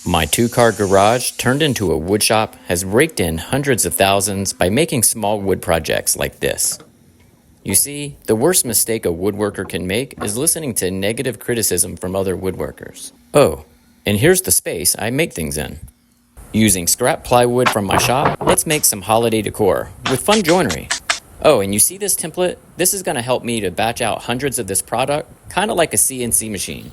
My two-car garage, turned into a wood shop, has raked in hundreds of thousands by making small wood projects like this. You see, the worst mistake a woodworker can make is listening to negative criticism from other woodworkers. Oh, and here's the space I make things in. Using scrap plywood from my shop, let's make some holiday decor with fun joinery. Oh, and you see this template? This is going to help me to batch out hundreds of this product, kind of like a CNC machine.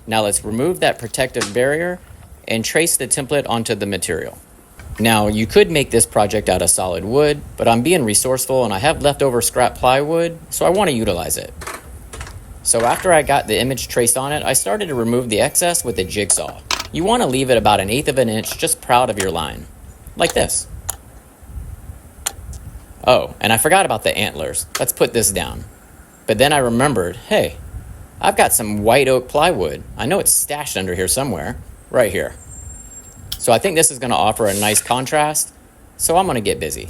Now let's remove that protective barrier and trace the template onto the material. Now, you could make this project out of solid wood, but I'm being resourceful and I have leftover scrap plywood, so I want to utilize it. So after I got the image traced on it, I started to remove the excess with a jigsaw. You want to leave it about 1/8 of an inch, just proud of your line. Like this. Oh, and I forgot about the antlers. Let's put this down. But then I remembered, hey, I've got some white oak plywood. I know it's stashed under here somewhere. Right here. So I think this is going to offer a nice contrast, so I'm going to get busy.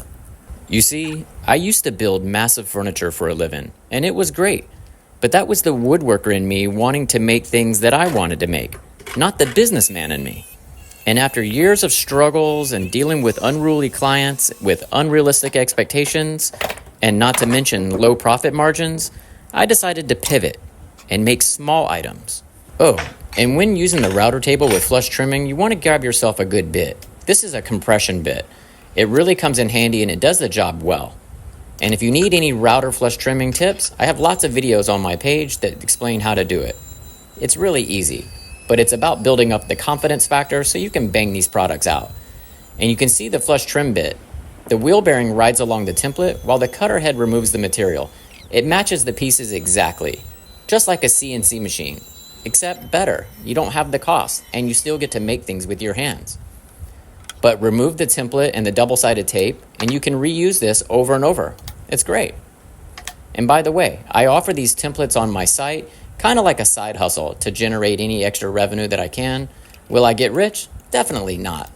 You see, I used to build massive furniture for a living, and it was great. But that was the woodworker in me wanting to make things that I wanted to make, not the businessman in me. And after years of struggles and dealing with unruly clients with unrealistic expectations, and not to mention low profit margins, I decided to pivot and make small items. Oh, and when using the router table with flush trimming, you want to grab yourself a good bit. This is a compression bit. It really comes in handy and it does the job well. And if you need any router flush trimming tips, I have lots of videos on my page that explain how to do it. It's really easy, but it's about building up the confidence factor so you can bang these products out. And you can see the flush trim bit. The wheel bearing rides along the template while the cutter head removes the material. It matches the pieces exactly, just like a CNC machine. Except better, you don't have the cost, and you still get to make things with your hands. But remove the template and the double-sided tape, and you can reuse this over and over. It's great. And by the way, I offer these templates on my site, kind of like a side hustle to generate any extra revenue that I can. Will I get rich? Definitely not.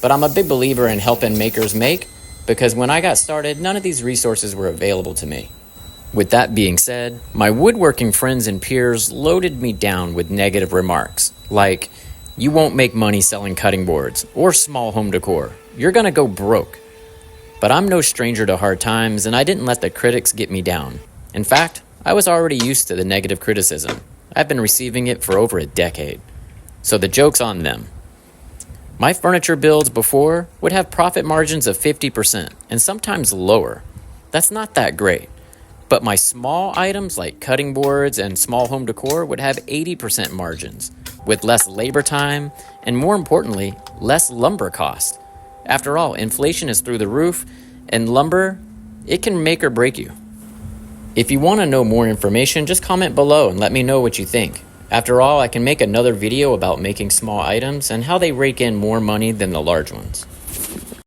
But I'm a big believer in helping makers make, because when I got started, none of these resources were available to me. With that being said, my woodworking friends and peers loaded me down with negative remarks, like, you won't make money selling cutting boards or small home decor. You're gonna go broke. But I'm no stranger to hard times, and I didn't let the critics get me down. In fact, I was already used to the negative criticism. I've been receiving it for over a decade. So the joke's on them. My furniture builds before would have profit margins of 50% and sometimes lower. That's not that great. But my small items like cutting boards and small home decor would have 80% margins, with less labor time and, more importantly, less lumber cost. After all, inflation is through the roof, and lumber, it can make or break you. If you want to know more information, just comment below and let me know what you think. After all, I can make another video about making small items and how they rake in more money than the large ones.